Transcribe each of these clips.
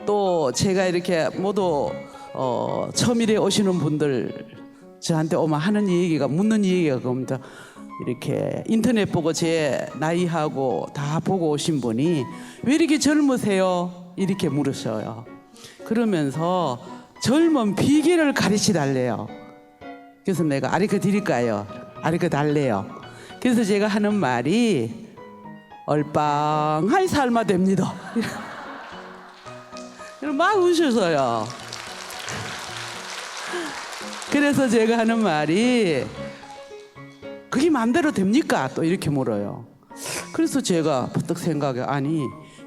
또 제가 이렇게 모두 처음일에 오시는 분들 저한테 오면 하는 얘기가 묻는 얘기가 그겁니다. 이렇게 인터넷 보고 제 나이하고 다 보고 오신 분이 왜 이렇게 젊으세요? 이렇게 물으셔요. 그러면서 젊은 비결을 가르쳐 달래요. 그래서 내가 가르쳐 드릴까요? 가르쳐 달래요. 그래서 제가 하는 말이 얼빵하게 삶아 됩니다. 막 웃으셔요. 그래서 제가 하는 말이 그게 마음대로 됩니까? 또 이렇게 물어요. 그래서 제가 버뜩 생각해, 아니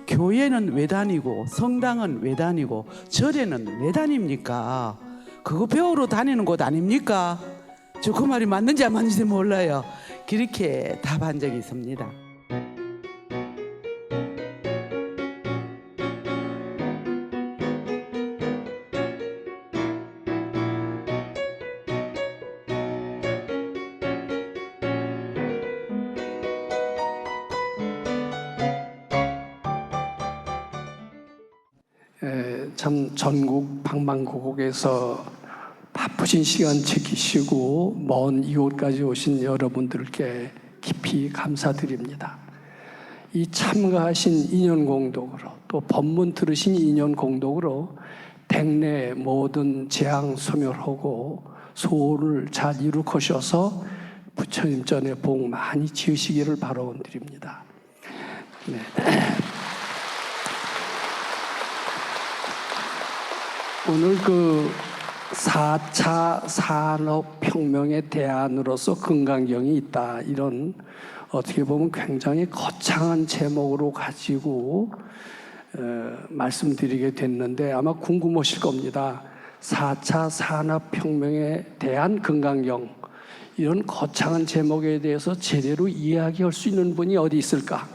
교회는 왜 다니고 성당은 왜 다니고 절에는 왜 다닙니까? 그거 배우러 다니는 곳 아닙니까? 저 그 말이 맞는지 안 맞는지 몰라요. 그렇게 답한 적이 있습니다. 참 전국 방방곡곡에서 바쁘신 시간 지키시고 먼 이곳까지 오신 여러분들께 깊이 감사드립니다. 이 참가하신 인연공덕으로 또 법문 들으신 인연공덕으로 댁내 모든 재앙 소멸하고 소원을 잘 이루셔서 부처님 전에 복 많이 지으시기를 바라드립니다. 네. 오늘 그 4차 산업혁명의 대안으로서 금강경이 있다, 이런 어떻게 보면 굉장히 거창한 제목으로 가지고 말씀드리게 됐는데 아마 궁금하실 겁니다. 4차 산업혁명에 대한 금강경, 이런 거창한 제목에 대해서 제대로 이야기할 수 있는 분이 어디 있을까?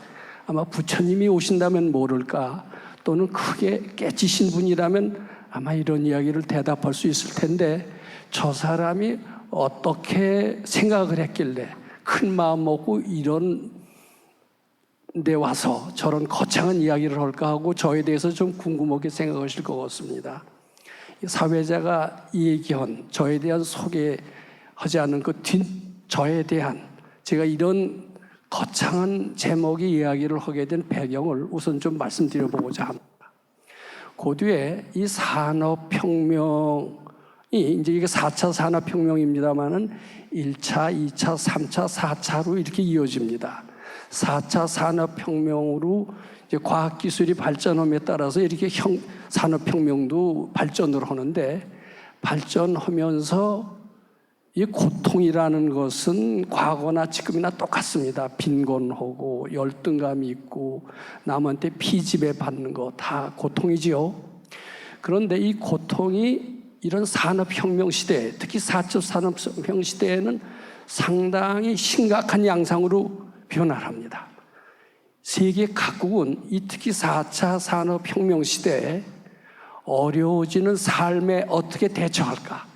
아마 부처님이 오신다면 모를까? 또는 크게 깨지신 분이라면 아마 이런 이야기를 대답할 수 있을 텐데, 저 사람이 어떻게 생각을 했길래 큰 마음 먹고 이런 데 와서 저런 거창한 이야기를 할까 하고 저에 대해서 좀 궁금하게 생각하실 것 같습니다. 사회자가 얘기한 저에 대한 소개하지 않은 그 저에 대한 제가 이런 거창한 제목의 이야기를 하게 된 배경을 우선 좀 말씀드려보고자 합니다. 고뒤에 이 산업혁명이 이제 이게 4차 산업혁명입니다만은 1차, 2차, 3차, 4차로 이렇게 이어집니다. 4차 산업혁명으로 이제 과학기술이 발전함에 따라서 이렇게 산업혁명도 발전을 하는데, 발전하면서 이 고통이라는 것은 과거나 지금이나 똑같습니다. 빈곤하고 열등감이 있고 남한테 피지배 받는 거 다 고통이지요. 그런데 이 고통이 이런 산업혁명 시대, 특히 4차 산업혁명 시대에는 상당히 심각한 양상으로 변화합니다. 세계 각국은 이 특히 4차 산업혁명 시대에 어려워지는 삶에 어떻게 대처할까?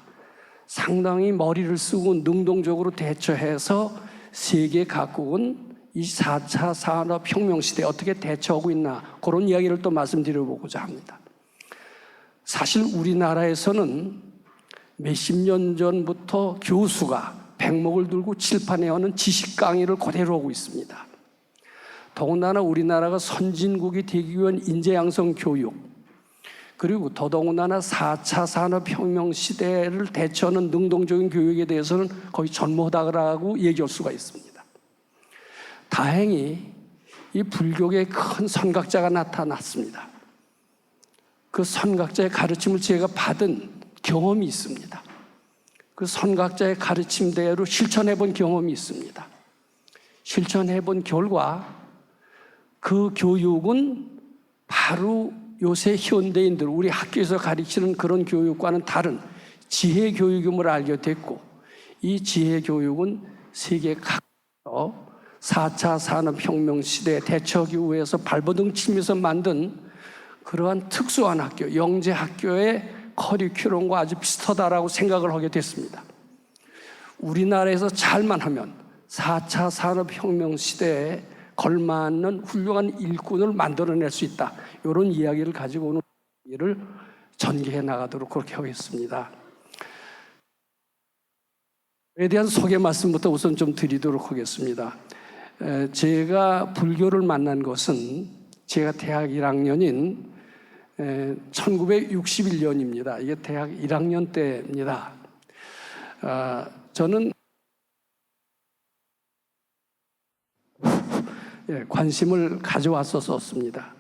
상당히 머리를 쓰고 능동적으로 대처해서 세계 각국은 이 4차 산업혁명 시대에 어떻게 대처하고 있나, 그런 이야기를 또 말씀드려보고자 합니다. 사실 우리나라에서는 몇십 년 전부터 교수가 백목을 들고 칠판에 하는 지식 강의를 그대로 하고 있습니다. 더군다나 우리나라가 선진국이 되기 위한 인재 양성 교육, 그리고 더더군다나 4차 산업혁명 시대를 대처하는 능동적인 교육에 대해서는 거의 전무하다고 얘기할 수가 있습니다. 다행히 이 불교계의 큰 선각자가 나타났습니다. 그 선각자의 가르침을 제가 받은 경험이 있습니다. 그 선각자의 가르침대로 실천해본 경험이 있습니다. 실천해본 결과 그 교육은 바로 요새 현대인들, 우리 학교에서 가르치는 그런 교육과는 다른 지혜 교육임을 알게 됐고, 이 지혜 교육은 세계 각국에서 4차 산업혁명 시대에 대처하기 위해서 발버둥 치면서 만든 그러한 특수한 학교, 영재학교의 커리큘럼과 아주 비슷하다라고 생각을 하게 됐습니다. 우리나라에서 잘만 하면 4차 산업혁명 시대에 걸맞는 훌륭한 일꾼을 만들어낼 수 있다, 이런 이야기를 가지고 오늘 이를 전개해 나가도록 그렇게 하겠습니다. 에 대한 소개 말씀부터 우선 좀 드리도록 하겠습니다. 제가 불교를 만난 것은 제가 대학 1학년인 1961년입니다. 이게 대학 1학년 때입니다. 저는 관심을 가져왔었습니다.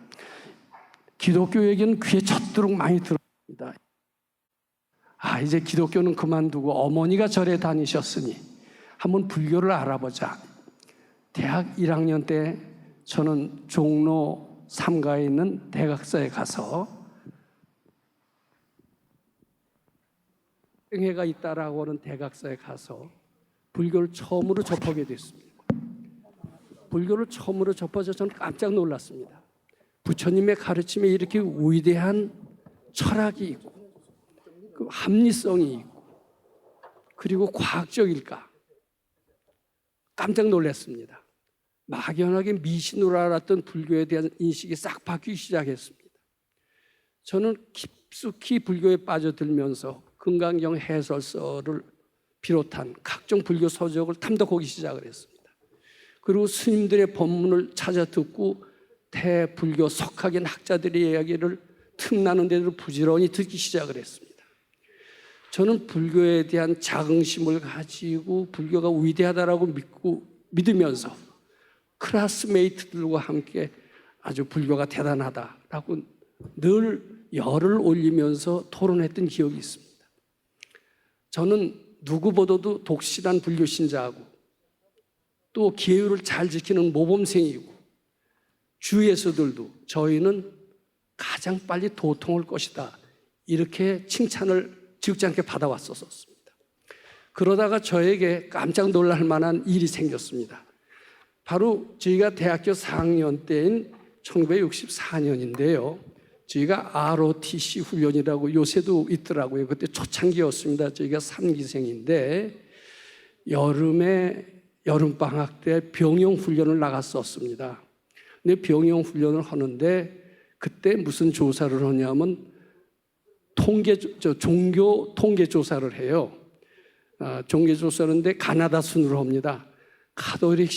기독교 얘기는 귀에 젖도록 많이 들었습니다. 이제 기독교는 그만두고 어머니가 절에 다니셨으니 한번 불교를 알아보자. 대학 1학년 때 저는 종로 3가에 있는 대각사에 가서 행회가 있다라고 하는 대각사에 가서 불교를 처음으로 접하게 됐습니다. 불교를 처음으로 접해서 저는 깜짝 놀랐습니다. 부처님의 가르침에 이렇게 위대한 철학이 있고 그 합리성이 있고 그리고 과학적일까? 깜짝 놀랐습니다. 막연하게 미신으로 알았던 불교에 대한 인식이 싹 바뀌기 시작했습니다. 저는 깊숙이 불교에 빠져들면서 금강경 해설서를 비롯한 각종 불교 서적을 탐독하기 시작을 했습니다. 그리고 스님들의 법문을 찾아 듣고 대불교 석학인 학자들의 이야기를 틈나는 대로 부지런히 듣기 시작을 했습니다. 저는 불교에 대한 자긍심을 가지고 불교가 위대하다라고 믿으면서 클래스메이트들과 함께 아주 불교가 대단하다라고 늘 열을 올리면서 토론했던 기억이 있습니다. 저는 누구보다도 독실한 불교 신자하고 또 계율을 잘 지키는 모범생이고 주위에서들도 저희는 가장 빨리 도통할 것이다 이렇게 칭찬을 지극지 않게 받아왔었습니다. 그러다가 저에게 깜짝 놀랄 만한 일이 생겼습니다. 바로 저희가 대학교 4학년 때인 1964년인데요. 저희가 ROTC 훈련이라고 요새도 있더라고요. 그때 초창기였습니다. 저희가 3기생인데 여름방학 때 병영 훈련을 나갔었습니다. 근데 병영 훈련을 하는데 그때 무슨 조사를 하냐면 종교 통계 조사를 해요. 종교 조사인데 가나다 순으로 합니다. 가톨릭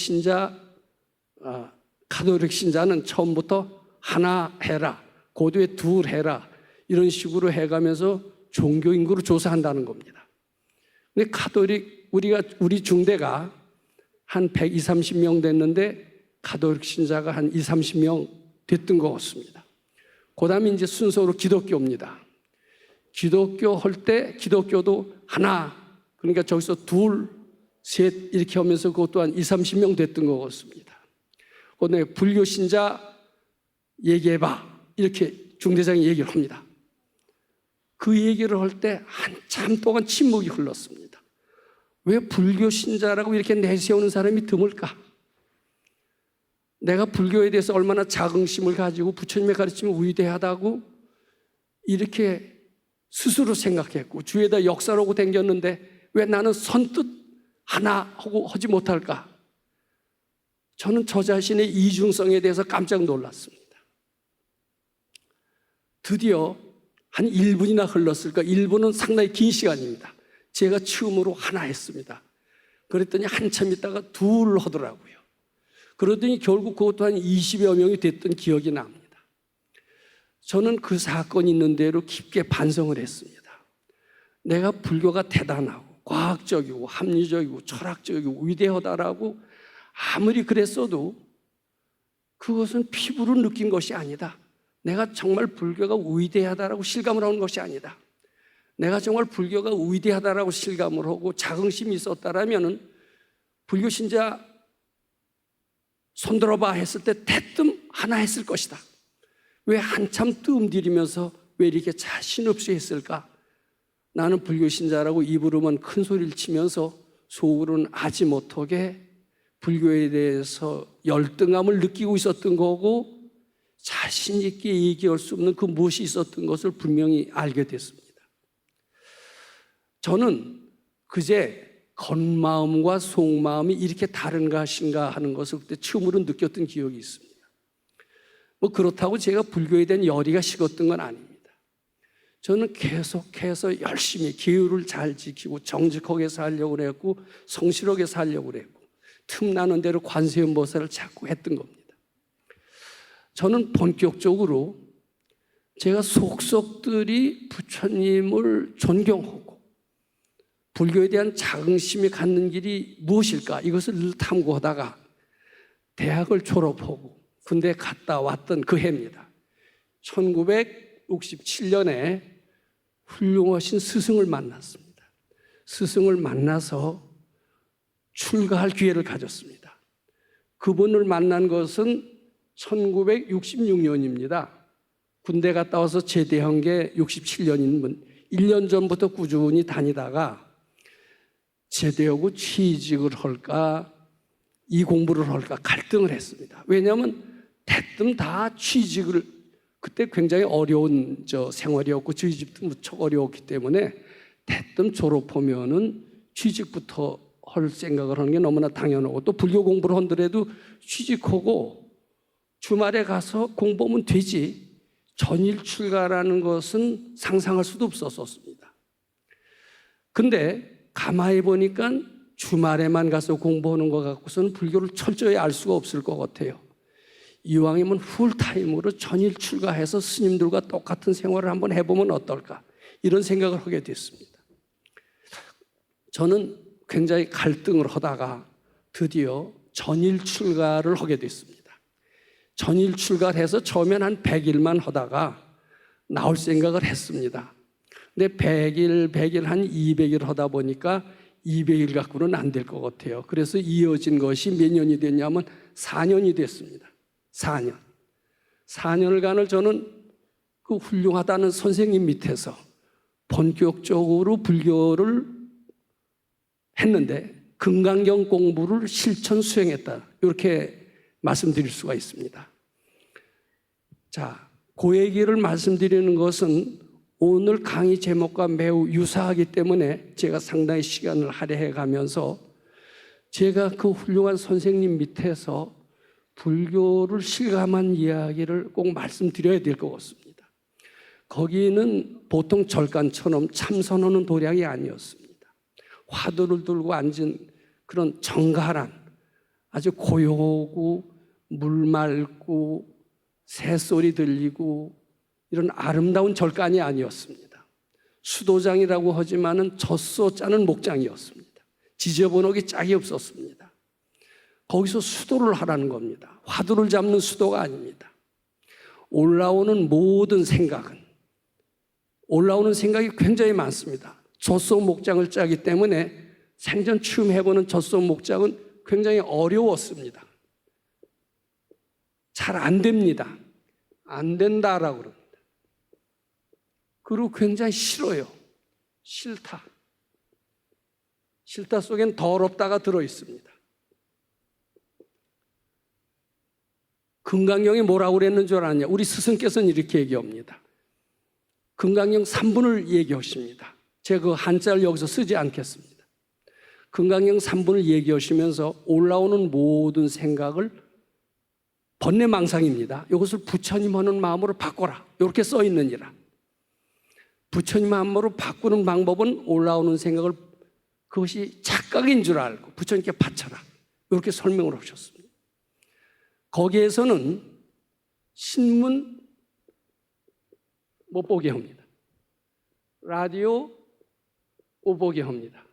신자는 처음부터 하나 해라, 그 뒤에 둘 해라 이런 식으로 해가면서 종교 인구를 조사한다는 겁니다. 근데 우리 중대가 한 120, 30명 됐는데 가톨릭 신자가 한 20, 30명 됐던 것 같습니다. 그 다음에 이제 순서로 기독교입니다. 기독교 할 때 기독교도 하나, 그러니까 저기서 둘, 셋 이렇게 하면서 그것도 한 20, 30명 됐던 것 같습니다. 그다음에 불교 신자 얘기해봐 이렇게 중대장이 얘기를 합니다. 그 얘기를 할 때 한참 동안 침묵이 흘렀습니다. 왜 불교 신자라고 이렇게 내세우는 사람이 드물까? 내가 불교에 대해서 얼마나 자긍심을 가지고 부처님의 가르침이 위대하다고 이렇게 스스로 생각했고 주위에다 역사를 하고 댕겼는데 왜 나는 선뜻 하나 하고 하지 못할까? 저는 저 자신의 이중성에 대해서 깜짝 놀랐습니다. 드디어 한 1분이나 흘렀을까? 1분은 상당히 긴 시간입니다. 제가 처음으로 하나 했습니다. 그랬더니 한참 있다가 둘 하더라고요. 그러더니 결국 그것도 한 20여 명이 됐던 기억이 납니다. 저는 그 사건이 있는 대로 깊게 반성을 했습니다. 내가 불교가 대단하고 과학적이고 합리적이고 철학적이고 위대하다라고 아무리 그랬어도 그것은 피부로 느낀 것이 아니다. 내가 정말 불교가 위대하다라고 실감을 하는 것이 아니다. 내가 정말 불교가 위대하다라고 실감을 하고 자긍심이 있었다라면은 불교 신자 손들어봐 했을 때 대뜸 하나 했을 것이다. 왜 한참 뜸 들이면서 왜 이렇게 자신 없이 했을까? 나는 불교 신자라고 입으로만 큰 소리를 치면서 속으로는 아지 못하게 불교에 대해서 열등감을 느끼고 있었던 거고 자신 있게 얘기할 수 없는 그 무엇이 있었던 것을 분명히 알게 됐습니다. 저는 그제 겉마음과 속마음이 이렇게 다른 것인가 하는 것을 그때 처음으로 느꼈던 기억이 있습니다. 그렇다고 제가 불교에 대한 열의가 식었던 건 아닙니다. 저는 계속해서 열심히 기율을 잘 지키고 정직하게 살려고 그랬고 성실하게 살려고 그랬고 틈나는 대로 관세음보살을 자꾸 했던 겁니다. 저는 본격적으로 제가 속속들이 부처님을 존경하고 불교에 대한 자긍심이 갖는 길이 무엇일까 이것을 늘 탐구하다가 대학을 졸업하고 군대에 갔다 왔던 그 해입니다. 1967년에 훌륭하신 스승을 만났습니다. 스승을 만나서 출가할 기회를 가졌습니다. 그분을 만난 것은 1966년입니다. 군대 갔다 와서 제대한 게 67년이면 1년 전부터 꾸준히 다니다가 제대하고 취직을 할까 이 공부를 할까 갈등을 했습니다. 왜냐하면 대뜸 다 취직을 그때 굉장히 어려운 생활이었고 저희 집도 무척 어려웠기 때문에 대뜸 졸업하면은 취직부터 할 생각을 하는 게 너무나 당연하고 또 불교 공부를 한더라도 취직하고 주말에 가서 공부하면 되지 전일 출가라는 것은 상상할 수도 없었습니다. 근데 가만히 보니까 주말에만 가서 공부하는 것 갖고서는 불교를 철저히 알 수가 없을 것 같아요. 이왕이면 풀타임으로 전일 출가해서 스님들과 똑같은 생활을 한번 해보면 어떨까 이런 생각을 하게 됐습니다. 저는 굉장히 갈등을 하다가 드디어 전일 출가를 하게 됐습니다. 전일 출가를 해서 처음엔 한 100일만 하다가 나올 생각을 했습니다. 근데 100일 한 200일 하다 보니까 200일 갖고는 안 될 것 같아요. 그래서 이어진 것이 몇 년이 됐냐면 4년이 됐습니다. 4년간을 저는 그 훌륭하다는 선생님 밑에서 본격적으로 불교를 했는데 금강경 공부를 실천 수행했다. 이렇게 말씀드릴 수가 있습니다. 자, 그 얘기를 말씀드리는 것은 오늘 강의 제목과 매우 유사하기 때문에 제가 상당히 시간을 할애해 가면서 제가 그 훌륭한 선생님 밑에서 불교를 실감한 이야기를 꼭 말씀드려야 될 것 같습니다. 거기는 보통 절간처럼 참선하는 도량이 아니었습니다. 화두를 들고 앉은 그런 정갈한 아주 고요하고 물 맑고 새소리 들리고 이런 아름다운 절간이 아니었습니다. 수도장이라고 하지만은 젖소 짜는 목장이었습니다. 지저분하게 짝이 없었습니다. 거기서 수도를 하라는 겁니다. 화두를 잡는 수도가 아닙니다. 올라오는 모든 생각은 올라오는 생각이 굉장히 많습니다. 젖소 목장을 짜기 때문에 생전 처음 해보는 젖소 목장은 굉장히 어려웠습니다. 잘 안 됩니다. 안 된다라고 그럽니다. 그리고 굉장히 싫어요. 싫다. 싫다 속엔 더럽다가 들어있습니다. 금강경이 뭐라고 그랬는 줄 아냐? 우리 스승께서는 이렇게 얘기합니다. 금강경 3분을 얘기하십니다. 제가 그 한자를 여기서 쓰지 않겠습니다. 금강경 3분을 얘기하시면서 올라오는 모든 생각을 번뇌망상입니다. 이것을 부처님 하는 마음으로 바꿔라. 이렇게 써 있느니라. 부처님 마음으로 바꾸는 방법은 올라오는 생각을 그것이 착각인 줄 알고 부처님께 바쳐라. 이렇게 설명을 하셨습니다. 거기에서는 신문 못 보게 합니다. 라디오 못 보게 합니다.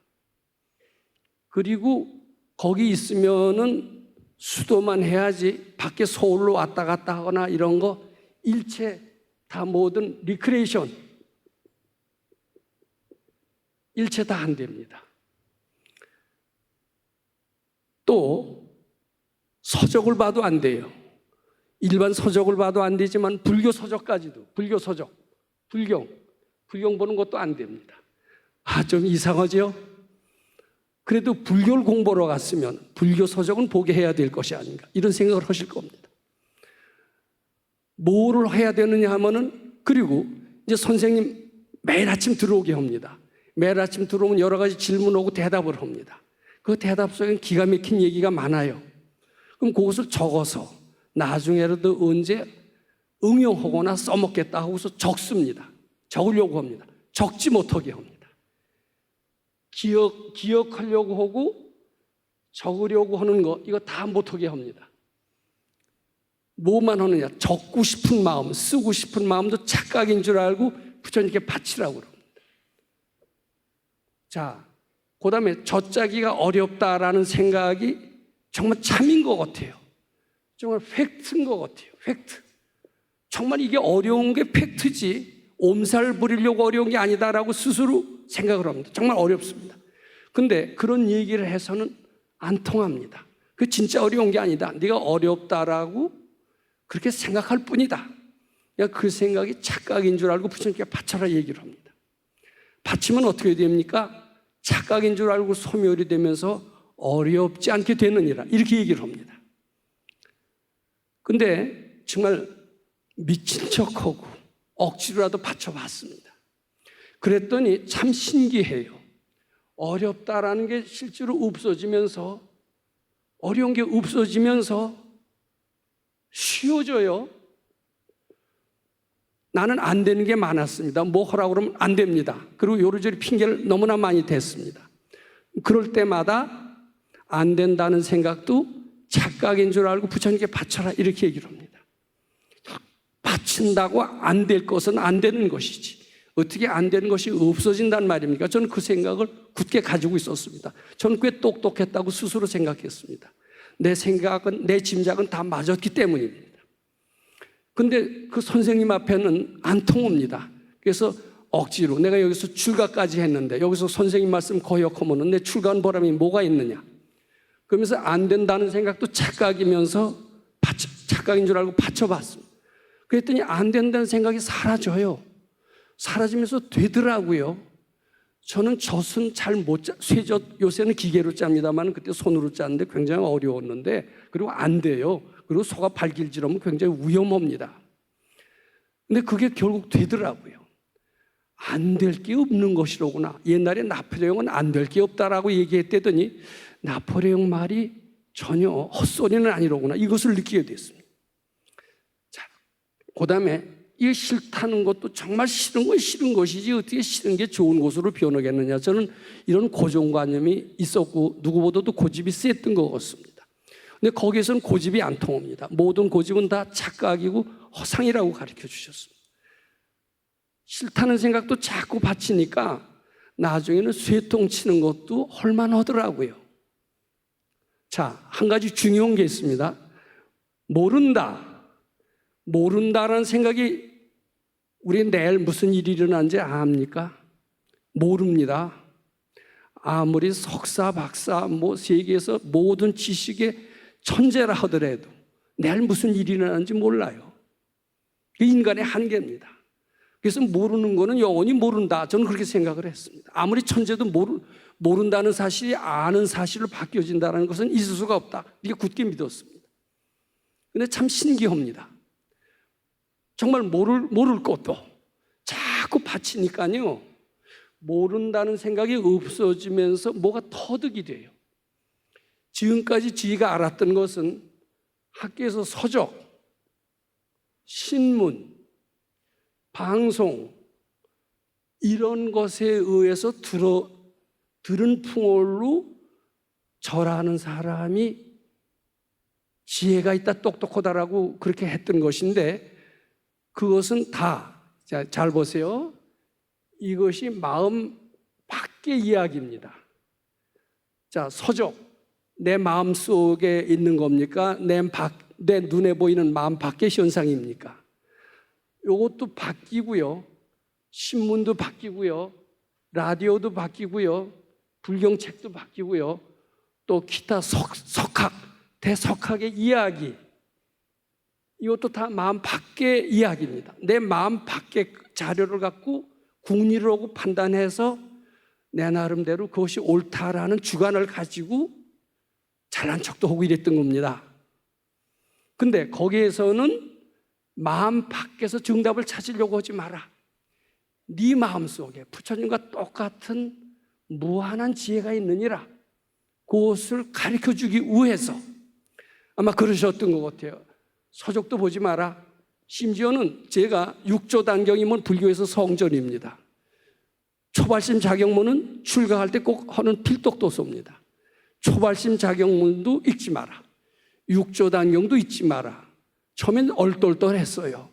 그리고 거기 있으면은 수도만 해야지 밖에 서울로 왔다 갔다 하거나 이런 거 일체 다 모든 리크레이션 일체 다 안 됩니다. 또 서적을 봐도 안 돼요. 일반 서적을 봐도 안 되지만 불교 서적까지도 불교 서적, 불경 보는 것도 안 됩니다. 좀 이상하죠? 그래도 불교를 공부하러 갔으면 불교 서적은 보게 해야 될 것이 아닌가 이런 생각을 하실 겁니다. 뭐를 해야 되느냐 하면은 그리고 이제 선생님 매일 아침 들어오게 합니다. 매일 아침 들어오면 여러 가지 질문하고 대답을 합니다. 그 대답 속엔 기가 막힌 얘기가 많아요. 그럼 그것을 적어서 나중에라도 언제 응용하거나 써먹겠다 하고서 적습니다. 적으려고 합니다. 적지 못하게 합니다. 기억하려고 하고 적으려고 하는 거, 이거 다 못하게 합니다. 뭐만 하느냐? 적고 싶은 마음, 쓰고 싶은 마음도 착각인 줄 알고 부처님께 바치라고 그럽니다. 자, 그 다음에 젖짜기가 어렵다라는 생각이 정말 참인 것 같아요. 정말 팩트인 것 같아요. 팩트. 정말 이게 어려운 게 팩트지 옴살 부리려고 어려운 게 아니다라고 스스로 생각을 합니다. 정말 어렵습니다. 근데 그런 얘기를 해서는 안 통합니다. 그 진짜 어려운 게 아니다. 네가 어렵다라고 그렇게 생각할 뿐이다. 그냥 그 생각이 착각인 줄 알고 부처님께 바쳐라 얘기를 합니다. 바치면 어떻게 됩니까? 착각인 줄 알고 소멸이 되면서 어렵지 않게 되느니라 이렇게 얘기를 합니다. 근데 정말 미친 척하고 억지로라도 바쳐봤습니다. 그랬더니 참 신기해요. 어렵다라는 게 실제로 없어지면서, 어려운 게 없어지면서 쉬워져요. 나는 안 되는 게 많았습니다. 뭐 하라고 그러면 안 됩니다. 그리고 요리조리 핑계를 너무나 많이 댔습니다. 그럴 때마다 안 된다는 생각도 착각인 줄 알고 부처님께 바쳐라 이렇게 얘기를 합니다. 바친다고 안 될 것은 안 되는 것이지 어떻게 안 되는 것이 없어진단 말입니까? 저는 그 생각을 굳게 가지고 있었습니다. 저는 꽤 똑똑했다고 스스로 생각했습니다. 내 생각은, 내 짐작은 다 맞았기 때문입니다. 근데 그 선생님 앞에는 안 통합니다. 그래서 억지로 내가 여기서 출가까지 했는데 여기서 선생님 말씀 거역하면 내 출가한 보람이 뭐가 있느냐. 그러면서 안 된다는 생각도 착각이면서 착각인 줄 알고 바쳐봤습니다. 그랬더니 안 된다는 생각이 사라져요. 사라지면서 되더라고요. 저는 젖은 잘 못 짜, 쇠젖 요새는 기계로 짭니다만 그때 손으로 짰는데 굉장히 어려웠는데 그리고 안 돼요. 그리고 소가 발길질하면 굉장히 위험합니다. 근데 그게 결국 되더라고요. 안 될 게 없는 것이로구나. 옛날에 나폴레옹은 안 될 게 없다라고 얘기했다더니 나폴레옹 말이 전혀 헛소리는 아니로구나. 이것을 느끼게 됐습니다. 자, 그 다음에 이 싫다는 것도 정말 싫은 건 싫은 것이지 어떻게 싫은 게 좋은 것으로 변하겠느냐. 저는 이런 고정관념이 있었고 누구보다도 고집이 셌던 것 같습니다. 근데 거기에서는 고집이 안 통합니다. 모든 고집은 다 착각이고 허상이라고 가르쳐 주셨습니다. 싫다는 생각도 자꾸 바치니까 나중에는 쇠통 치는 것도 헐만하더라고요. 자, 한 가지 중요한 게 있습니다. 모른다라는 생각이 우리 내일 무슨 일이 일어나는지 압니까? 모릅니다. 아무리 석사, 박사, 세계에서 모든 지식의 천재라 하더라도 내일 무슨 일이 일어나는지 몰라요. 그게 인간의 한계입니다. 그래서 모르는 거는 영원히 모른다. 저는 그렇게 생각을 했습니다. 아무리 천재도 모른다는 사실이 아는 사실로 바뀌어진다는 것은 있을 수가 없다. 이게 굳게 믿었습니다. 근데 참 신기합니다. 정말 모를 것도 자꾸 바치니까요. 모른다는 생각이 없어지면서 뭐가 터득이 돼요. 지금까지 지희가 알았던 것은 학교에서 서적, 신문, 방송 이런 것에 의해서 들은 풍월로 절하는 사람이 지혜가 있다, 똑똑하다라고 그렇게 했던 것인데 그것은 다, 자, 잘 보세요. 이것이 마음 밖의 이야기입니다. 자, 서적, 내 마음 속에 있는 겁니까? 내 눈에 보이는 마음 밖의 현상입니까? 이것도 바뀌고요. 신문도 바뀌고요. 라디오도 바뀌고요. 불경책도 바뀌고요. 또 기타 석학, 대석학의 이야기 이것도 다 마음 밖의 이야기입니다. 내 마음 밖의 자료를 갖고 궁리를 하고 판단해서 내 나름대로 그것이 옳다라는 주관을 가지고 잘난 척도 하고 이랬던 겁니다. 근데 거기에서는 마음 밖에서 정답을 찾으려고 하지 마라. 네 마음속에 부처님과 똑같은 무한한 지혜가 있느니라. 그것을 가르쳐주기 위해서 아마 그러셨던 것 같아요. 서적도 보지 마라. 심지어는 제가 육조단경이면 불교에서 성전입니다. 초발심 자경문은 출가할 때 꼭 하는 필독도서입니다. 초발심 자경문도 읽지 마라. 육조단경도 읽지 마라. 처음엔 얼떨떨했어요.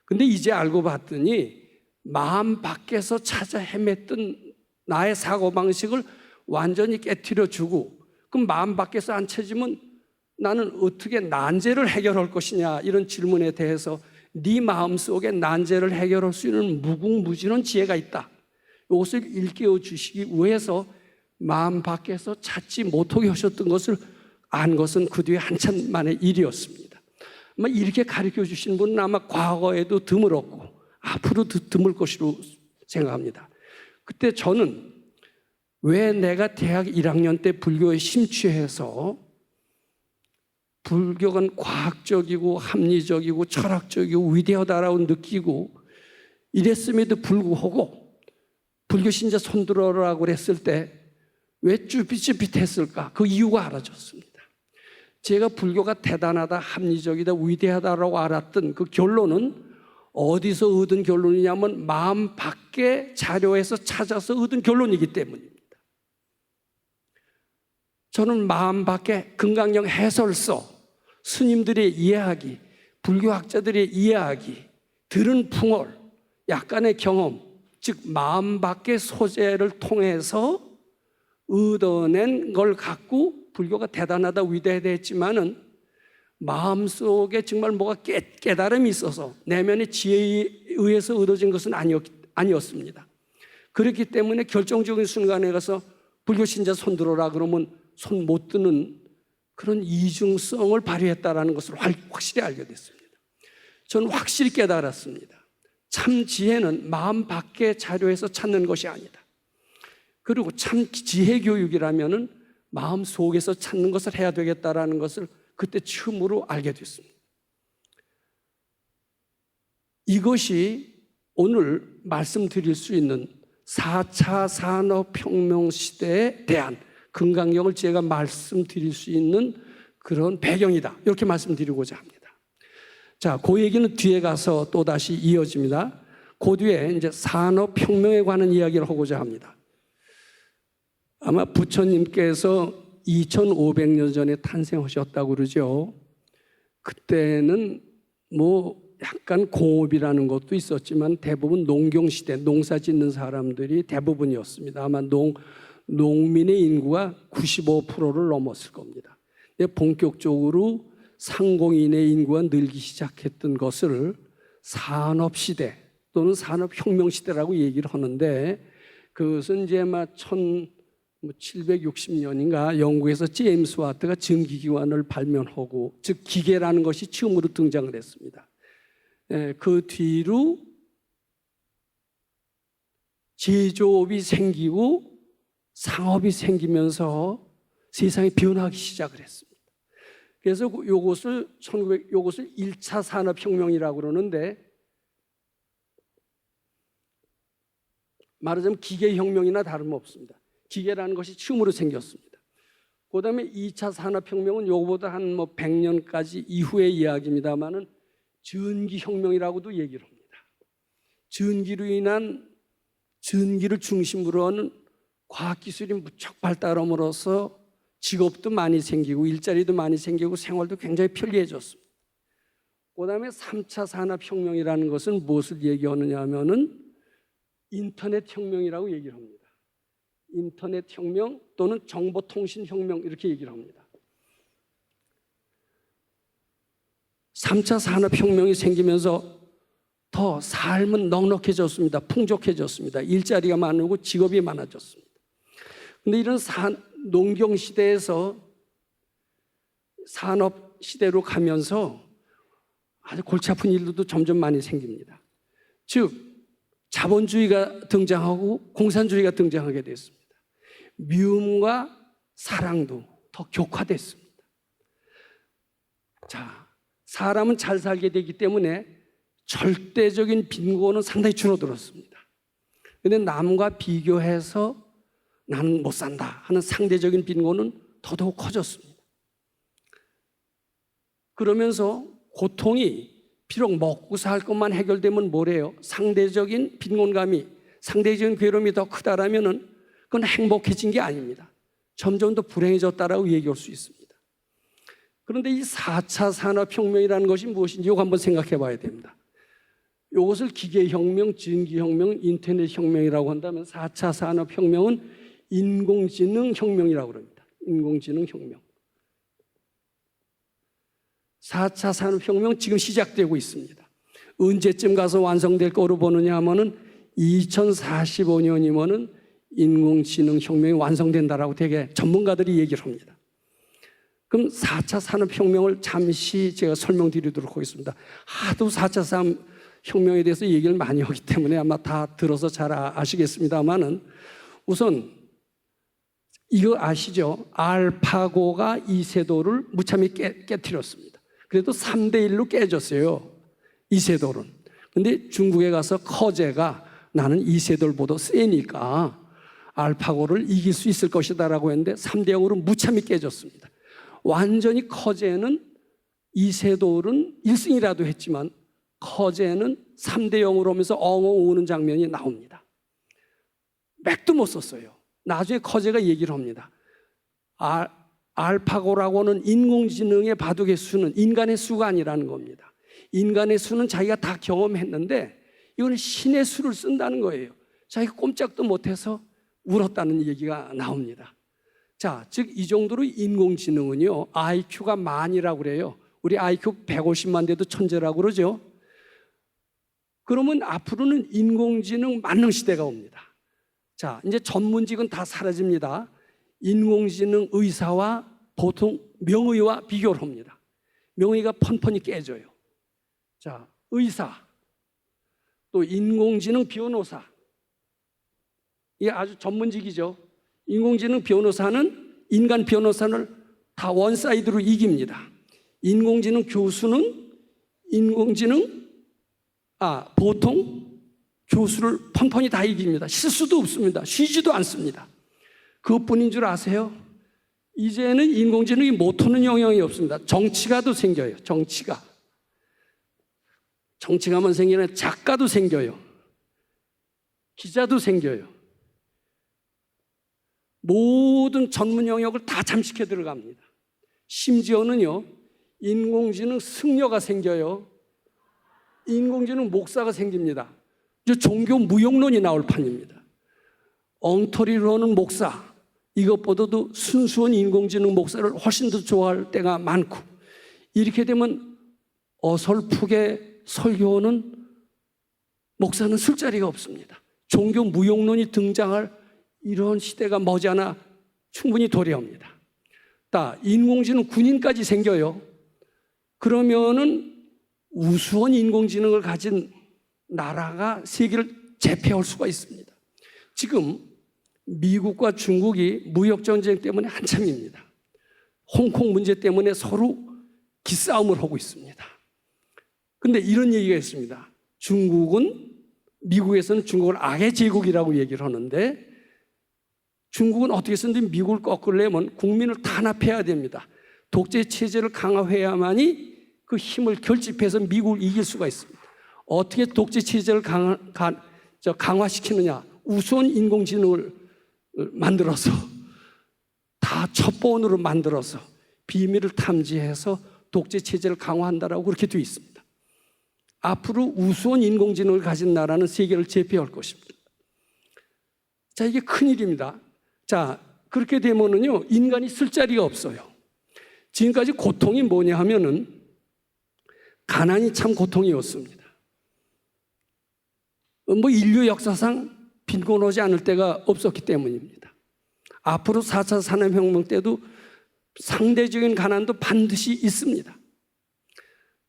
근데 이제 알고 봤더니 마음 밖에서 찾아 헤맸던 나의 사고방식을 완전히 깨트려주고, 그럼 마음 밖에서 안 찾으면 나는 어떻게 난제를 해결할 것이냐, 이런 질문에 대해서 네 마음속에 난제를 해결할 수 있는 무궁무진한 지혜가 있다. 이것을 일깨워 주시기 위해서 마음 밖에서 찾지 못하게 하셨던 것을 안 것은 그 뒤에 한참 만의 일이었습니다. 아마 이렇게 가르쳐 주신 분은 아마 과거에도 드물었고 앞으로도 드물 것으로 생각합니다. 그때 저는 왜 내가 대학 1학년 때 불교에 심취해서 불교가 과학적이고 합리적이고 철학적이고 위대하다라고 느끼고 이랬음에도 불구하고 불교 신자 손들어라고 그랬을 때 왜 쭈삣쭈삣했을까? 그 이유가 알아졌습니다. 제가 불교가 대단하다, 합리적이다, 위대하다라고 알았던 그 결론은 어디서 얻은 결론이냐면 마음 밖의 자료에서 찾아서 얻은 결론이기 때문입니다. 저는 마음 밖의 금강경 해설서, 스님들의 이야기, 불교학자들의 이야기, 들은 풍월, 약간의 경험, 즉 마음 밖의 소재를 통해서 얻어낸 걸 갖고 불교가 대단하다, 위대하다 했지만은 마음속에 정말 뭐가 깨달음이 있어서 내면의 지혜에 의해서 얻어진 것은 아니었습니다. 그렇기 때문에 결정적인 순간에 가서 불교 신자 손들어라 그러면 손 못 드는 그런 이중성을 발휘했다라는 것을 확실히 알게 됐습니다. 저는 확실히 깨달았습니다. 참 지혜는 마음 밖의 자료에서 찾는 것이 아니다. 그리고 참 지혜 교육이라면은 마음 속에서 찾는 것을 해야 되겠다라는 것을 그때 처음으로 알게 됐습니다. 이것이 오늘 말씀드릴 수 있는 4차 산업혁명 시대에 대한 금강경을 제가 말씀드릴 수 있는 그런 배경이다, 이렇게 말씀드리고자 합니다. 자, 그 얘기는 뒤에 가서 또다시 이어집니다. 그 뒤에 이제 산업혁명에 관한 이야기를 하고자 합니다. 아마 부처님께서 2500년 전에 탄생하셨다고 그러죠. 그때는 뭐 약간 공업이라는 것도 있었지만 대부분 농경시대, 농사 짓는 사람들이 대부분이었습니다. 아마 농민의 인구가 95%를 넘었을 겁니다. 본격적으로 상공인의 인구가 늘기 시작했던 것을 산업시대 또는 산업혁명시대라고 얘기를 하는데, 그것은 이제 막 1760년인가 영국에서 제임스 와트가 전기기관을 발명하고, 즉 기계라는 것이 처음으로 등장을 했습니다. 그 뒤로 제조업이 생기고 상업이 생기면서 세상이 변하기 시작을 했습니다. 그래서 요것을 1차 산업혁명이라고 그러는데, 말하자면 기계혁명이나 다름없습니다. 기계라는 것이 처음으로 생겼습니다. 그 다음에 2차 산업혁명은 요거보다 한 100년까지 이후의 이야기입니다만은 전기혁명이라고도 얘기를 합니다. 전기로 인한, 전기를 중심으로 하는 과학기술이 무척 발달함으로써 직업도 많이 생기고 일자리도 많이 생기고 생활도 굉장히 편리해졌습니다. 그 다음에 3차 산업혁명이라는 것은 무엇을 얘기하느냐 하면은 인터넷 혁명이라고 얘기를 합니다. 인터넷 혁명 또는 정보통신 혁명, 이렇게 얘기를 합니다. 3차 산업혁명이 생기면서 더 삶은 넉넉해졌습니다. 풍족해졌습니다. 일자리가 많고 직업이 많아졌습니다. 그런데 이런 농경시대에서 산업시대로 가면서 아주 골치 아픈 일들도 점점 많이 생깁니다. 즉 자본주의가 등장하고 공산주의가 등장하게 됐습니다. 미움과 사랑도 더 격화됐습니다. 자, 사람은 잘 살게 되기 때문에 절대적인 빈곤은 상당히 줄어들었습니다. 그런데 남과 비교해서 나는 못 산다 하는 상대적인 빈곤은 더더욱 커졌습니다. 그러면서 고통이 비록 먹고 살 것만 해결되면 뭐래요? 상대적인 빈곤감이, 상대적인 괴로움이 더 크다라면은 그건 행복해진 게 아닙니다. 점점 더 불행해졌다라고 얘기할 수 있습니다. 그런데 이 4차 산업혁명이라는 것이 무엇인지 이거 한번 생각해 봐야 됩니다. 이것을 기계혁명, 전기혁명, 인터넷혁명이라고 한다면 4차 산업혁명은 인공지능혁명이라고 합니다. 인공지능혁명. 4차 산업혁명 지금 시작되고 있습니다. 언제쯤 가서 완성될 거로 보느냐 하면은 2045년이면은 인공지능혁명이 완성된다라고 되게 전문가들이 얘기를 합니다. 그럼 4차 산업혁명을 잠시 제가 설명드리도록 하겠습니다. 하도 4차 산업혁명에 대해서 얘기를 많이 하기 때문에 아마 다 들어서 잘 아시겠습니다만은 우선 이거 아시죠? 알파고가 이세돌을 무참히 깨뜨렸습니다. 그래도 3대1로 깨졌어요. 이세돌은. 근데 중국에 가서 커제가 나는 이세돌보다 세니까 알파고를 이길 수 있을 것이다라고 했는데 3대0으로 무참히 깨졌습니다. 완전히 커제는 이세돌은 1승이라도 했지만 커제는 3대0으로 오면서 엉엉 우는 장면이 나옵니다. 맥도 못 썼어요. 나중에 커제가 얘기를 합니다. 알파고라고는 인공지능의 바둑의 수는 인간의 수가 아니라는 겁니다. 인간의 수는 자기가 다 경험했는데 이거는 신의 수를 쓴다는 거예요. 자기가 꼼짝도 못해서 울었다는 얘기가 나옵니다. 자, 즉 이 정도로 인공지능은요 IQ가 만이라고 그래요. 우리 IQ 150만 돼도 천재라고 그러죠. 그러면 앞으로는 인공지능 만능 시대가 옵니다. 자, 이제 전문직은 다 사라집니다. 인공지능 의사와 보통 명의와 비교를 합니다. 명의가 펀펀히 깨져요. 자, 의사, 또 인공지능 변호사, 이게 아주 전문직이죠. 인공지능 변호사는 인간 변호사를 다 원사이드로 이깁니다. 인공지능 교수는 보통 교수를 펀펀히 다 이깁니다. 실수도 없습니다. 쉬지도 않습니다. 그것뿐인 줄 아세요? 이제는 인공지능이 못하는 영역이 없습니다. 정치가도 생겨요. 정치가만 생기는 작가도 생겨요. 기자도 생겨요. 모든 전문 영역을 다 잠식해 들어갑니다. 심지어는요, 인공지능 승려가 생겨요. 인공지능 목사가 생깁니다. 이제 종교 무용론이 나올 판입니다. 엉터리로는 목사, 이것보다도 순수한 인공지능 목사를 훨씬 더 좋아할 때가 많고, 이렇게 되면 어설프게 설교하는 목사는 술자리가 없습니다. 종교 무용론이 등장할 이런 시대가 머지않아 충분히 도래합니다. 인공지능 군인까지 생겨요. 그러면은 우수한 인공지능을 가진 나라가 세계를 제패할 수가 있습니다. 지금 미국과 중국이 무역전쟁 때문에 한참입니다. 홍콩 문제 때문에 서로 기싸움을 하고 있습니다. 그런데 이런 얘기가 있습니다. 미국에서는 중국을 악의 제국이라고 얘기를 하는데 중국은 어떻게 해서든 미국을 꺾으려면 국민을 탄압해야 됩니다. 독재 체제를 강화해야만이 그 힘을 결집해서 미국을 이길 수가 있습니다. 어떻게 독재 체제를 강화시키느냐? 우수한 인공지능을 만들어서 다 첩보원으로 만들어서 비밀을 탐지해서 독재 체제를 강화한다라고 그렇게 되어 있습니다. 앞으로 우수한 인공지능을 가진 나라는 세계를 제패할 것입니다. 자, 이게 큰일입니다. 자, 그렇게 되면은요, 인간이 쓸 자리가 없어요. 지금까지 고통이 뭐냐 하면은 가난이 참 고통이었습니다. 인류 역사상 빈곤하지 않을 때가 없었기 때문입니다. 앞으로 4차 산업혁명 때도 상대적인 가난도 반드시 있습니다.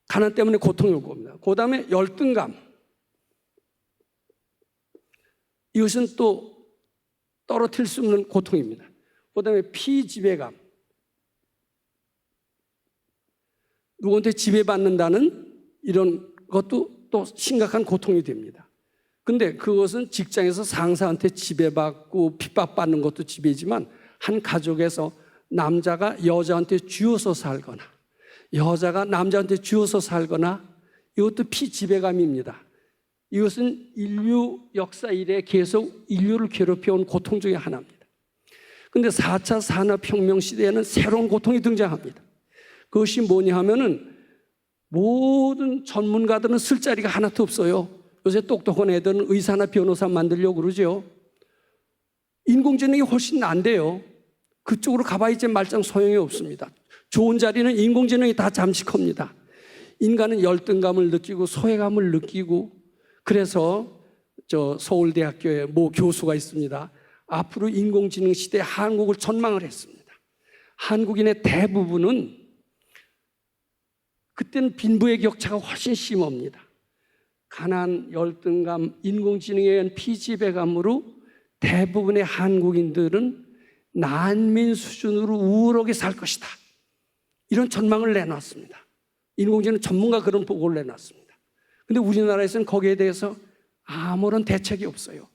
가난 때문에 고통이 올 겁니다. 그 다음에 열등감. 이것은 또 떨어뜨릴 수 없는 고통입니다. 그 다음에 피지배감. 누구한테 지배받는다는 이런 것도 또 심각한 고통이 됩니다. 근데 그것은 직장에서 상사한테 지배받고 핍박받는 것도 지배지만 한 가족에서 남자가 여자한테 쥐어서 살거나 여자가 남자한테 쥐어서 살거나 이것도 피지배감입니다. 이것은 인류 역사 이래 계속 인류를 괴롭혀온 고통 중에 하나입니다. 그런데 4차 산업혁명 시대에는 새로운 고통이 등장합니다. 그것이 뭐냐 하면은 모든 전문가들은 쓸 자리가 하나도 없어요. 요새 똑똑한 애들은 의사나 변호사 만들려고 그러죠. 인공지능이 훨씬 난데요. 그쪽으로 가봐야 이제 말짱 소용이 없습니다. 좋은 자리는 인공지능이 다 잠식합니다. 인간은 열등감을 느끼고 소외감을 느끼고, 그래서 저 서울대학교에 모 교수가 있습니다. 앞으로 인공지능 시대에 한국을 전망을 했습니다. 한국인의 대부분은 그때는 빈부의 격차가 훨씬 심합니다. 가난, 열등감, 인공지능에 의한 피지배감으로 대부분의 한국인들은 난민 수준으로 우울하게 살 것이다. 이런 전망을 내놨습니다. 인공지능 전문가 그런 보고를 내놨습니다. 그런데 우리나라에서는 거기에 대해서 아무런 대책이 없어요.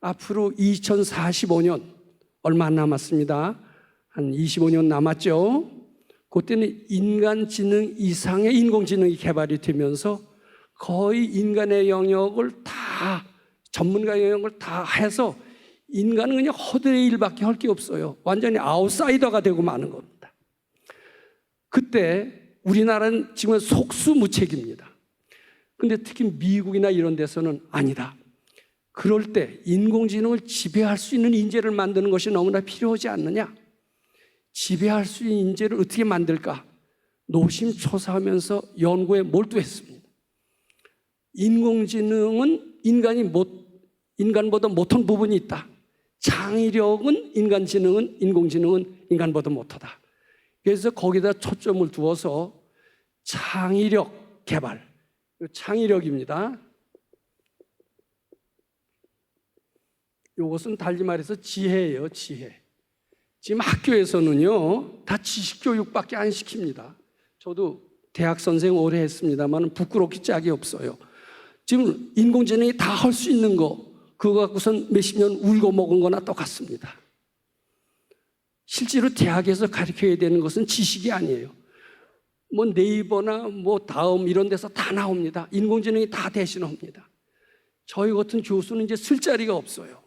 앞으로 2045년 얼마 안 남았습니다. 한 25년 남았죠. 그때는 인간지능 이상의 인공지능이 개발이 되면서 거의 인간의 영역을 다, 전문가 영역을 다 해서 인간은 그냥 허들의 일밖에 할 게 없어요. 완전히 아웃사이더가 되고 마는 겁니다. 그때 우리나라는 지금 속수무책입니다. 근데 특히 미국이나 이런 데서는 아니다. 그럴 때 인공지능을 지배할 수 있는 인재를 만드는 것이 너무나 필요하지 않느냐? 지배할 수 있는 인재를 어떻게 만들까? 노심초사하면서 연구에 몰두했습니다. 인공지능은 인간보다 못한 부분이 있다. 창의력은 인공지능은 인간보다 못하다. 그래서 거기다 초점을 두어서 창의력 개발, 창의력입니다. 이것은 달리 말해서 지혜예요, 지혜. 지금 학교에서는요, 다 지식교육밖에 안 시킵니다. 저도 대학 선생 오래 했습니다만 부끄럽기 짝이 없어요. 지금 인공지능이 다 할 수 있는 거, 그거 갖고선 몇십 년 울고 먹은 거나 똑같습니다. 실제로 대학에서 가르쳐야 되는 것은 지식이 아니에요. 뭐 네이버나 뭐 다음 이런 데서 다 나옵니다. 인공지능이 다 대신합니다. 저희 같은 교수는 이제 쓸 자리가 없어요.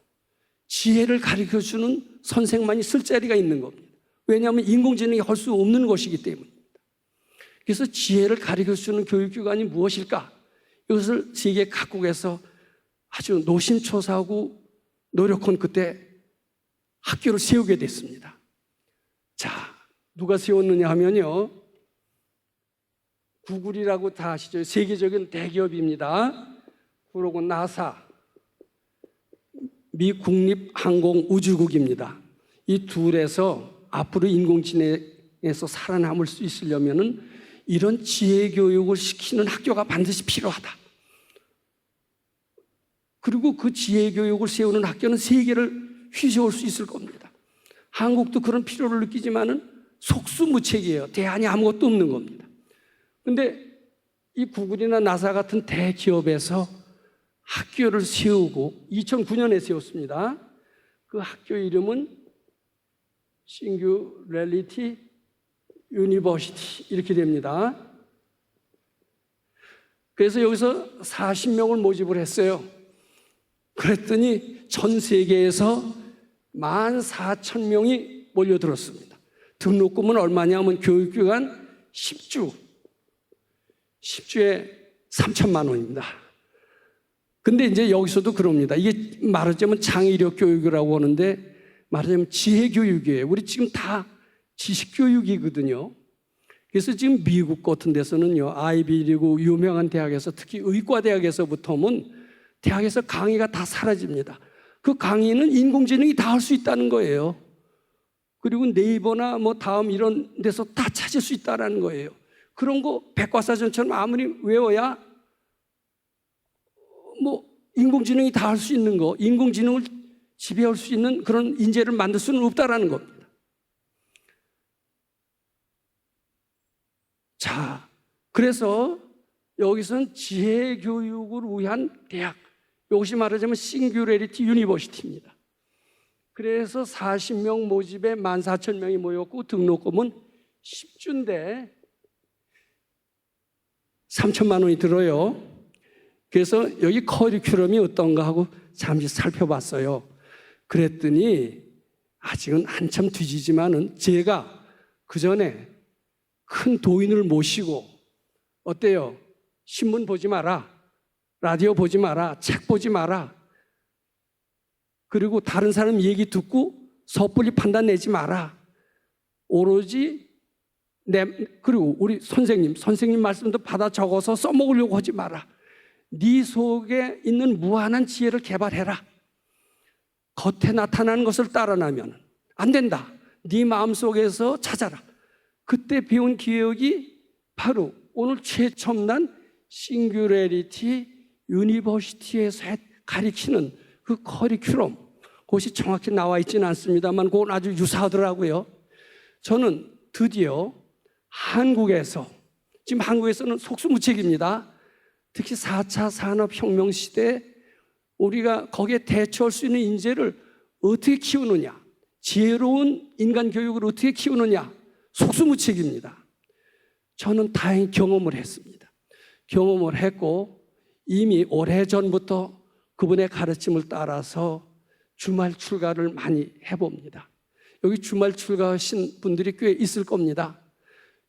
지혜를 가르쳐주는 선생만이 쓸 자리가 있는 겁니다. 왜냐하면 인공지능이 할 수 없는 것이기 때문입니다. 그래서 지혜를 가르쳐주는 교육기관이 무엇일까? 이것을 세계 각국에서 아주 노심초사하고 노력한 그때 학교를 세우게 됐습니다. 자, 누가 세웠느냐 하면요, 구글이라고 다 아시죠? 세계적인 대기업입니다. 그리고 나사, 미 국립항공우주국입니다. 이 둘에서 앞으로 인공지능에서 살아남을 수 있으려면 이런 지혜교육을 시키는 학교가 반드시 필요하다. 그리고 그 지혜교육을 세우는 학교는 세계를 휘저을 수 있을 겁니다. 한국도 그런 필요를 느끼지만은 속수무책이에요. 대안이 아무것도 없는 겁니다. 그런데 이 구글이나 나사 같은 대기업에서 학교를 세우고 2009년에 세웠습니다. 그 학교 이름은 싱귤레리티 유니버시티 이렇게 됩니다. 그래서 여기서 40명을 모집을 했어요. 그랬더니 전 세계에서 14,000명이 몰려들었습니다. 등록금은 얼마냐면 교육기관 10주에 3천만 원입니다. 근데 이제 여기서도 그럽니다. 이게 말하자면 창의력 교육이라고 하는데 말하자면 지혜 교육이에요. 우리 지금 다 지식 교육이거든요. 그래서 지금 미국 같은 데서는요, 아이비리그 유명한 대학에서 특히 의과대학에서부터는 대학에서 강의가 다 사라집니다. 그 강의는 인공지능이 다 할 수 있다는 거예요. 그리고 네이버나 뭐 다음 이런 데서 다 찾을 수 있다는 거예요. 그런 거 백과사전처럼 아무리 외워야 뭐 인공지능이 다 할 수 있는 거, 인공지능을 지배할 수 있는 그런 인재를 만들 수는 없다라는 겁니다. 자, 그래서 여기서는 지혜 교육을 위한 대학, 이것이 말하자면 싱귤레리티 유니버시티입니다. 그래서 40명 모집에 14,000명이 모였고 등록금은 10주인데 3천만 원이 들어요. 그래서 여기 커리큘럼이 어떤가 하고 잠시 살펴봤어요. 그랬더니 아직은 한참 뒤지지만은 제가 그 전에 큰 도인을 모시고 어때요? 신문 보지 마라, 라디오 보지 마라, 책 보지 마라, 그리고 다른 사람 얘기 듣고 섣불리 판단 내지 마라. 오로지 그리고 우리 선생님 말씀도 받아 적어서 써먹으려고 하지 마라. 네 속에 있는 무한한 지혜를 개발해라. 겉에 나타나는 것을 따라나면 안 된다. 네 마음속에서 찾아라. 그때 배운 기억이 바로 오늘 최첨단 싱귤레리티 유니버시티에서 가르치는 그 커리큘럼, 그것이 정확히 나와 있지는 않습니다만 그건 아주 유사하더라고요. 저는 드디어 한국에서, 지금 한국에서는 속수무책입니다. 특히 4차 산업혁명 시대에 우리가 거기에 대처할 수 있는 인재를 어떻게 키우느냐, 지혜로운 인간 교육을 어떻게 키우느냐, 속수무책입니다. 저는 다행히 경험을 했습니다. 경험을 했고 이미 오래전부터 그분의 가르침을 따라서 주말 출가를 많이 해봅니다. 여기 주말 출가하신 분들이 꽤 있을 겁니다.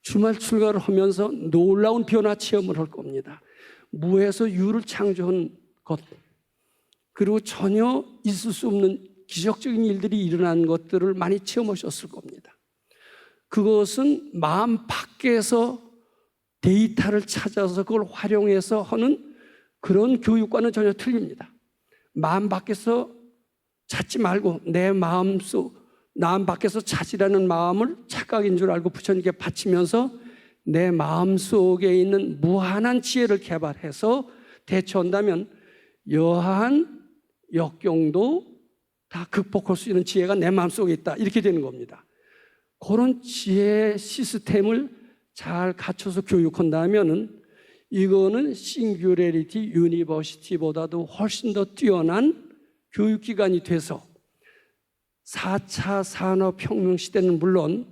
주말 출가를 하면서 놀라운 변화 체험을 할 겁니다. 무에서 유를 창조한 것, 그리고 전혀 있을 수 없는 기적적인 일들이 일어난 것들을 많이 체험하셨을 겁니다. 그것은 마음 밖에서 데이터를 찾아서 그걸 활용해서 하는 그런 교육과는 전혀 틀립니다. 마음 밖에서 찾지 말고 내 마음속, 마음 밖에서 찾으라는 마음을 착각인 줄 알고 부처님께 바치면서 내 마음속에 있는 무한한 지혜를 개발해서 대처한다면 여한 역경도 다 극복할 수 있는 지혜가 내 마음속에 있다, 이렇게 되는 겁니다. 그런 지혜 시스템을 잘 갖춰서 교육한다면 이거는 싱귤레리티 유니버시티보다도 훨씬 더 뛰어난 교육기관이 돼서 4차 산업혁명 시대는 물론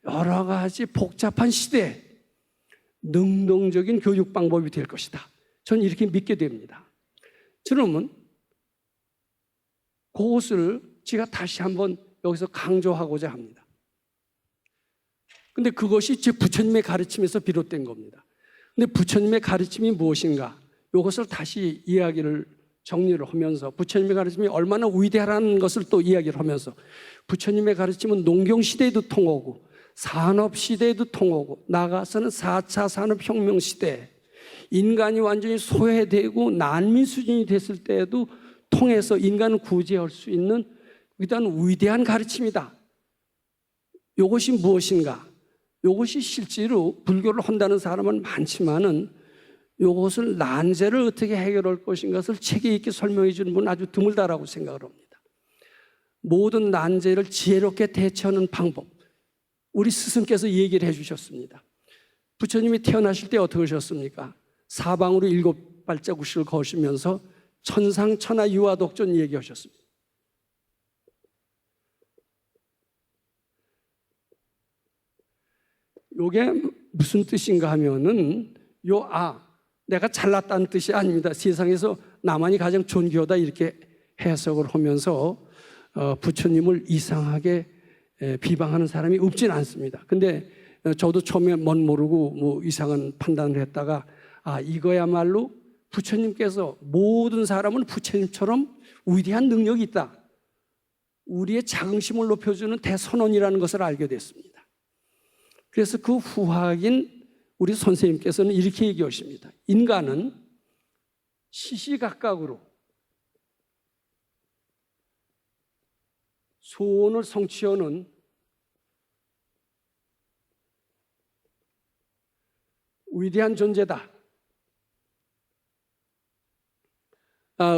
여러 가지 복잡한 시대에 능동적인 교육 방법이 될 것이다. 저는 이렇게 믿게 됩니다. 그러면 그것을 제가 다시 한번 여기서 강조하고자 합니다. 근데 그것이 제 부처님의 가르침에서 비롯된 겁니다. 근데 부처님의 가르침이 무엇인가? 이것을 다시 이야기를 정리를 하면서 부처님의 가르침이 얼마나 위대하다는 것을 또 이야기를 하면서 부처님의 가르침은 농경시대에도 통하고 산업시대에도 통하고 나아가서는 4차 산업혁명 시대에 인간이 완전히 소외되고 난민 수준이 됐을 때에도 통해서 인간을 구제할 수 있는 일단 위대한 가르침이다. 이것이 무엇인가? 이것이 실제로 불교를 한다는 사람은 많지만은 이것을 난제를 어떻게 해결할 것인 것을 체계 있게 설명해 주는 분은 아주 드물다라고 생각을 합니다. 모든 난제를 지혜롭게 대처하는 방법, 우리 스승께서 얘기를 해 주셨습니다. 부처님이 태어나실 때 어떻게 하셨습니까? 사방으로 7발자국씩을 거시면서 천상천하 유아독존 얘기하셨습니다. 이게 무슨 뜻인가 하면은 내가 잘났다는 뜻이 아닙니다. 세상에서 나만이 가장 존귀하다 이렇게 해석을 하면서 부처님을 이상하게 비방하는 사람이 없진 않습니다. 근데 저도 처음에 모르고 뭐 이상한 판단을 했다가 이거야말로 부처님께서 모든 사람은 부처님처럼 위대한 능력이 있다, 우리의 자긍심을 높여주는 대선언이라는 것을 알게 됐습니다. 그래서 그 후학인 우리 선생님께서는 이렇게 얘기하십니다. 인간은 시시각각으로 소원을 성취하는 위대한 존재다.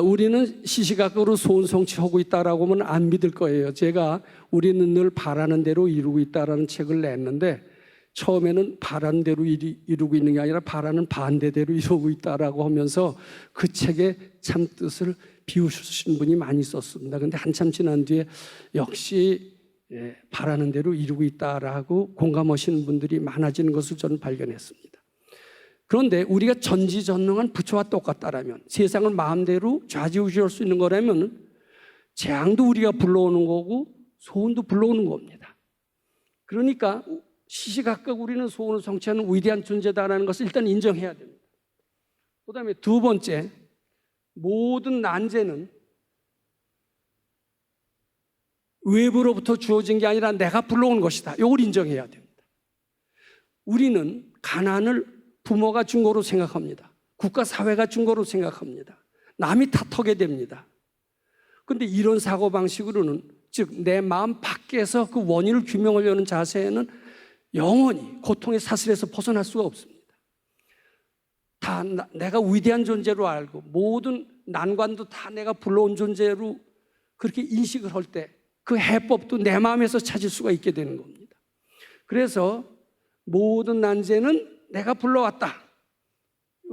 우리는 시시각각으로 소원 성취하고 있다라고 하면 안 믿을 거예요. 제가 우리는 늘 바라는 대로 이루고 있다라는 책을 냈는데 처음에는 바라는 대로 이루고 있는 게 아니라 바라는 반대대로 이루고 있다라고 하면서 그 책의 참 뜻을 비우신 분이 많이 있었습니다. 그런데 한참 지난 뒤에 역시 바라는 대로 이루고 있다라고 공감하시는 분들이 많아지는 것을 저는 발견했습니다. 그런데 우리가 전지전능한 부처와 똑같다라면, 세상을 마음대로 좌지우지할 수 있는 거라면 재앙도 우리가 불러오는 거고 소원도 불러오는 겁니다. 그러니까 시시각각 우리는 소원을 성취하는 위대한 존재다라는 것을 일단 인정해야 됩니다. 그 다음에 두 번째, 모든 난제는 외부로부터 주어진 게 아니라 내가 불러온 것이다. 이걸 인정해야 됩니다. 우리는 가난을 부모가 준 거로 생각합니다. 국가 사회가 준 거로 생각합니다. 남이 탓하게 됩니다. 그런데 이런 사고방식으로는, 즉 내 마음 밖에서 그 원인을 규명하려는 자세에는 영원히 고통의 사슬에서 벗어날 수가 없습니다. 다 내가 위대한 존재로 알고 모든 난관도 다 내가 불러온 존재로 그렇게 인식을 할 때 그 해법도 내 마음에서 찾을 수가 있게 되는 겁니다. 그래서 모든 난제는 내가 불러왔다.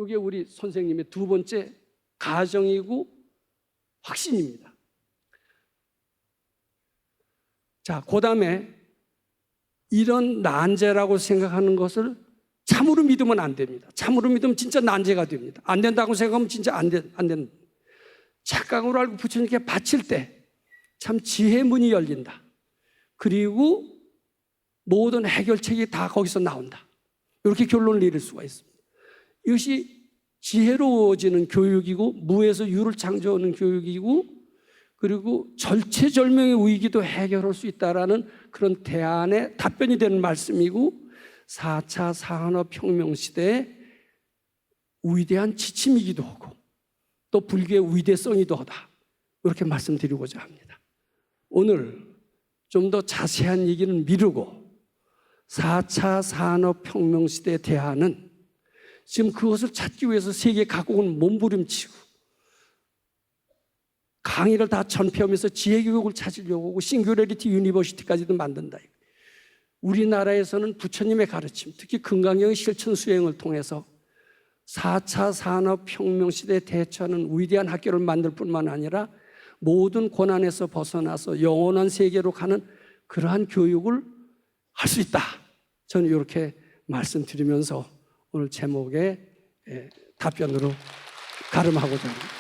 이게 우리 선생님의 두 번째 가정이고 확신입니다. 자, 그 다음에 이런 난제라고 생각하는 것을 참으로 믿으면 안 됩니다. 참으로 믿으면 진짜 난제가 됩니다. 안 된다고 생각하면 진짜 안 된다. 착각으로 알고 부처님께 바칠 때 참 지혜의 문이 열린다. 그리고 모든 해결책이 다 거기서 나온다. 이렇게 결론을 내릴 수가 있습니다. 이것이 지혜로워지는 교육이고, 무에서 유를 창조하는 교육이고, 그리고 절체절명의 위기도 해결할 수 있다라는 그런 대안의 답변이 되는 말씀이고, 4차 산업혁명 시대의 위대한 지침이기도 하고 또 불교의 위대성이기도 하다. 이렇게 말씀드리고자 합니다. 오늘 좀 더 자세한 얘기는 미루고 4차 산업혁명 시대의 대안은 지금 그것을 찾기 위해서 세계 각국은 몸부림치고 강의를 다 전폐하면서 지혜교육을 찾으려고 하고 싱귤레리티 유니버시티까지도 만든다. 우리나라에서는 부처님의 가르침, 특히 금강경의 실천 수행을 통해서 4차 산업혁명 시대에 대처하는 위대한 학교를 만들 뿐만 아니라 모든 고난에서 벗어나서 영원한 세계로 가는 그러한 교육을 할 수 있다. 저는 이렇게 말씀드리면서 오늘 제목의 답변으로 가름하고자 합니다.